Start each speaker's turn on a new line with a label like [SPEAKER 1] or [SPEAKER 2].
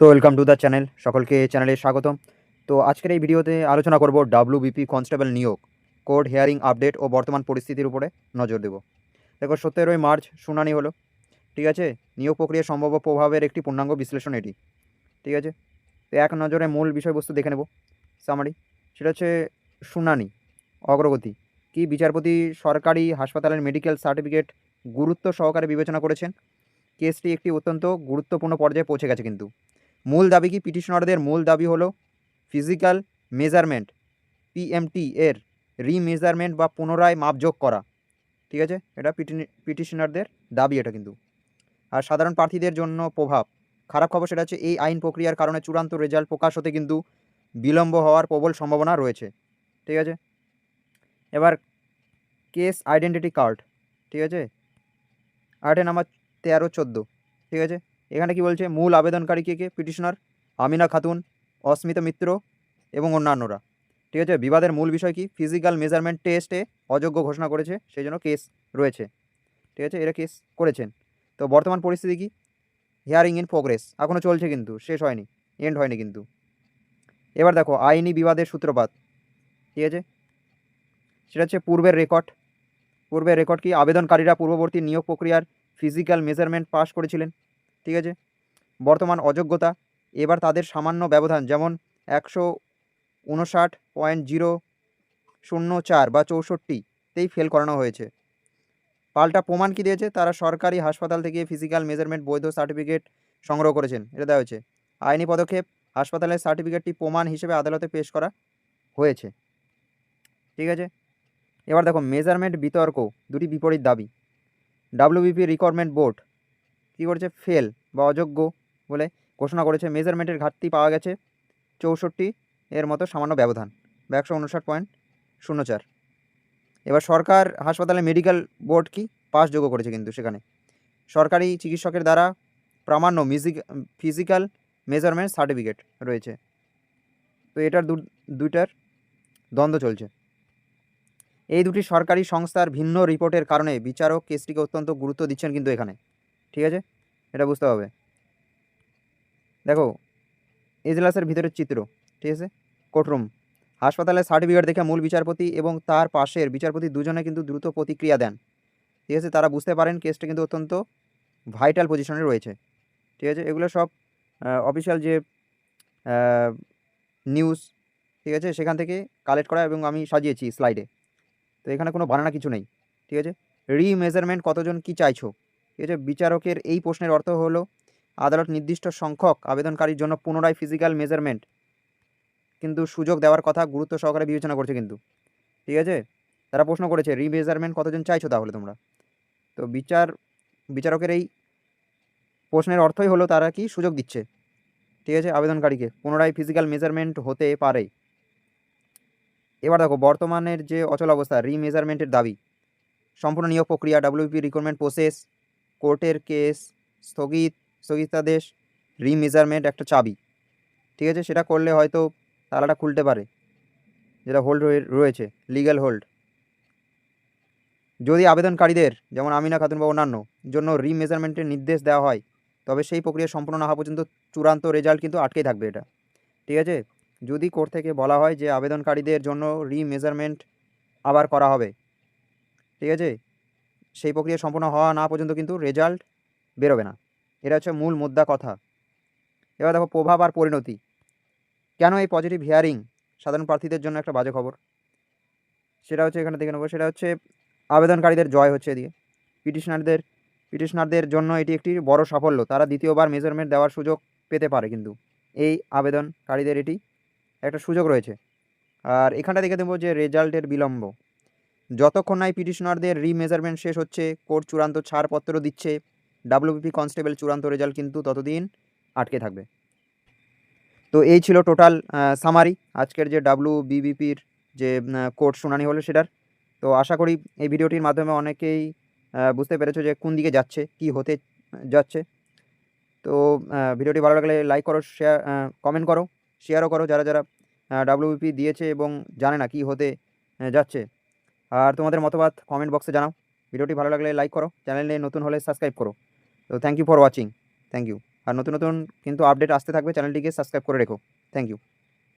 [SPEAKER 1] তো welcome to the channel, সকলকে চ্যানেলে স্বাগতম। তো আজকের এই ভিডিওতে আলোচনা করব ডাব্লিউবিপি কনস্টেবল নিয়োগ, কোর্ট হিয়ারিং আপডেট ও বর্তমান পরিস্থিতির উপরে নজর দেব। দেখো, 17ই মার্চ শুনানি হলো, ঠিক আছে। নিয়োগ প্রক্রিয়া সম্ভাব্য প্রভাবের একটি পূর্ণাঙ্গ বিশ্লেষণ এটি, ঠিক আছে। তো এক নজরে মূল বিষয়বস্তু দেখে নেব, সামারি। সেটা হচ্ছে শুনানি, অগ্রগতি কি। বিচারপতি সরকারি হাসপাতালের মেডিকেল সার্টিফিকেট গুরুত্ব সহকারে বিবেচনা করেছেন। কেসটি একটি অত্যন্ত গুরুত্বপূর্ণ পর্যায়ে পৌঁছে গেছে কিন্তু। মূল দাবি কি? পিটিশনারদের মূল দাবি হলো ফিজিক্যাল মেজারমেন্ট, পিএমটি এর রিমেজারমেন্ট বা পুনরায় মাপযোগ করা, ঠিক আছে। এটা পিটিশনারদের দাবি এটা কিন্তু। আর সাধারণ প্রার্থীদের জন্য প্রভাব, খারাপ খবর সেটা হচ্ছে এই আইন প্রক্রিয়ার কারণে চূড়ান্ত রেজাল্ট প্রকাশ হতে কিন্তু বিলম্ব হওয়ার প্রবল সম্ভাবনা রয়েছে, ঠিক আছে। এবার কেস আইডেন্টিটি কার্ড, ঠিক আছে, আর্টে নাম্বার 13-14, ঠিক আছে। এখানে কি বলছে? মূল আবেদনকারী কে? পিটিশনার আমিনা খাতুন, অস্মিতা মিত্র এবং অন্যান্যরা, ঠিক আছে। বিবাদের মূল বিষয় কি? ফিজিক্যাল মেজারমেন্ট টেস্টে অযোগ্য ঘোষণা করেছে, সেই জন্য কেস রয়েছে, ঠিক আছে। এরা কেস করেছেন। তো বর্তমান পরিস্থিতি কি? হিয়ারিং ইন প্রোগ্রেস, এখনও চলছে কিন্তু, শেষ হয়নি, এন্ড হয়নি কিন্তু। এবার দেখো আইনি বিবাদের সূত্রপাত, ঠিক আছে। সেটা হচ্ছে পূর্বের রেকর্ড কি? আবেদনকারীরা পূর্ববর্তী নিয়োগ প্রক্রিয়ার ফিজিক্যাল মেজারমেন্ট পাস করেছিলেন, ঠিক আছে। বর্তমান অযোগ্যতা, এবার তাদের সামান্য ব্যবধান, যেমন 159.004 বা 64তেই ফেল করানো হয়েছে। পাল্টা প্রমাণ কি দিয়েছে? তারা সরকারি হাসপাতাল থেকে ফিজিক্যাল মেজারমেন্ট বৈধ সার্টিফিকেট সংগ্রহ করেছেন, এটা দেওয়া হয়েছে। আইনি পদক্ষেপ, হাসপাতালের সার্টিফিকেটটি প্রমাণ হিসেবে আদালতে পেশ করা হয়েছে, ঠিক আছে। এবার দেখো মেজারমেন্ট বিতর্ক, দুটি বিপরীত দাবি। ডাব্লিউবিপি রিক্রুটমেন্ট বোর্ড কী করেছে? ফেল বা অযোগ্য বলে ঘোষণা করেছে। মেজারমেন্টের ঘাটতি পাওয়া গেছে 64 এর মতো সামান্য ব্যবধান বা 159.04। এবার সরকার হাসপাতালে মেডিকেল বোর্ড কি পাসযোগ্য করেছে কিন্তু, সেখানে সরকারি চিকিৎসকের দ্বারা প্রামাণ্য ফিজিক্যাল মেজারমেন্ট সার্টিফিকেট রয়েছে। তো এটার দুইটার দ্বন্দ্ব চলছে। এই দুটি সরকারি সংস্থার ভিন্ন রিপোর্টের কারণে বিচারক কেসটিকে অত্যন্ত গুরুত্ব দিচ্ছেন কিন্তু এখানে, ঠিক আছে, এটা বুঝতে হবে। দেখো এজলাসের ভিতরের চিত্র, ঠিক আছে। কোর্টরুম, হাসপাতালের সার্টিফিকেট দেখে মূল বিচারপতি এবং তার পাশের বিচারপতি দুজনে কিন্তু দ্রুত প্রতিক্রিয়া দেন, ঠিক আছে। তারা বুঝতে পারেন কেসটা কিন্তু অত্যন্ত ভাইটাল পজিশনে রয়েছে, ঠিক আছে। এগুলো সব অফিসিয়াল যে নিউজ, ঠিক আছে, সেখান থেকে কালেক্ট করা এবং আমি সাজিয়েছি স্লাইডে। তো এখানে কোনো বানানা কিছু নেই, ঠিক আছে। রিমেজারমেন্ট কতজন কি চাইছো, ঠিক আছে। বিচারকের এই প্রশ্নের অর্থ হলো আদালত নির্দিষ্ট সংখ্যক আবেদনকারীর জন্য পুনরায় ফিজিক্যাল মেজারমেন্ট কিন্তু সুযোগ দেওয়ার কথা গুরুত্ব সহকারে বিবেচনা করছে কিন্তু, ঠিক আছে। তারা প্রশ্ন করেছে রিমেজারমেন্ট কতজন চাইছো তাহলে তোমরা। তো বিচারকের এই প্রশ্নের অর্থই হলো তারা কি সুযোগ দিচ্ছে, ঠিক আছে, আবেদনকারীকে পুনরায় ফিজিক্যাল মেজারমেন্ট হতে পারে। এবার দেখো বর্তমানের যে অচল অবস্থা, রিমেজারমেন্টের দাবি, সম্পূর্ণ নিয়োগ প্রক্রিয়া, ডাব্লিউপি রিক্রুটমেন্ট প্রসেস, কোর্টের কেস স্থগিতাদেশ, রিমেজারমেন্ট একটা চাবি, ঠিক আছে। সেটা করলে হয়তো তালাটা খুলতে পারে, যেটা হোল্ড রয়েছে, লিগ্যাল হোল্ড। যদি আবেদনকারীদের যেমন আমিনা খাতুন বা অন্যান্য জন্য রিমেজারমেন্টের নির্দেশ দেওয়া হয়, তবে সেই প্রক্রিয়া সম্পূর্ণ না হওয়া পর্যন্ত চূড়ান্ত রেজাল্ট কিন্তু আটকেই থাকবে এটা, ঠিক আছে। যদি কোর্ট থেকে বলা হয় যে আবেদনকারীদের জন্য রিমেজারমেন্ট আবার করা হবে, ঠিক আছে, সেই প্রক্রিয়া সম্পূর্ণ হওয়া না পর্যন্ত কিন্তু রেজাল্ট বেরোবে না। এটা হচ্ছে মূল মুদ্রা কথা। এবার দেখো প্রভাব আর পরিণতি, কেন এই পজিটিভ হিয়ারিং সাধারণ প্রার্থীদের জন্য একটা বাজে খবর, সেটা হচ্ছে এখানে দেখে নেবো। সেটা হচ্ছে আবেদনকারীদের জয় হচ্ছে এদিকে, পিটিশনারদের জন্য এটি একটি বড় সাফল্য। তারা দ্বিতীয়বার মেজারমেন্ট দেওয়ার সুযোগ পেতে পারে কিন্তু, এই আবেদনকারীদের এটি একটা সুযোগ রয়েছে। আর এখানটা দেখে দেবো যে রেজাল্টের বিলম্ব, যতক্ষণ না পিটিশনারদের রিমেজারমেন্ট শেষ হচ্ছে, কোর্ট চূড়ান্ত ছাড়পত্র দিচ্ছে, ডাব্লিউবিপি কনস্টেবল চূড়ান্ত রেজাল্ট কিন্তু ততদিন আটকে থাকবে। তো এই ছিল টোটাল সামারি আজকের যে ডাব্লিউবিবিপির যে কোর্ট শুনানি হলো সেটার। তো আশা করি এই ভিডিওটির মাধ্যমে অনেকেই বুঝতে পেরেছো যে কোন দিকে যাচ্ছে, কি হতে যাচ্ছে। তো ভিডিওটি ভালো লাগলে লাইক করো, শেয়ার কমেন্ট করো, শেয়ারও করো যারা যারা ডাব্লিউবিপি দিয়েছে এবং জানে না কি হতে যাচ্ছে। আর তোমাদের মতবাদ কমেন্ট বক্সে জানাও। ভিডিওটি ভালো লাগলে লাইক করো, চ্যানেলে নতুন হলে সাবস্ক্রাইব করো। তো thank you for watching, thank you. আর নতুন নতুন কিন্তু আপডেট আসতে থাকবে, চ্যানেলটিকে সাবস্ক্রাইব করে রেখো। Thank you.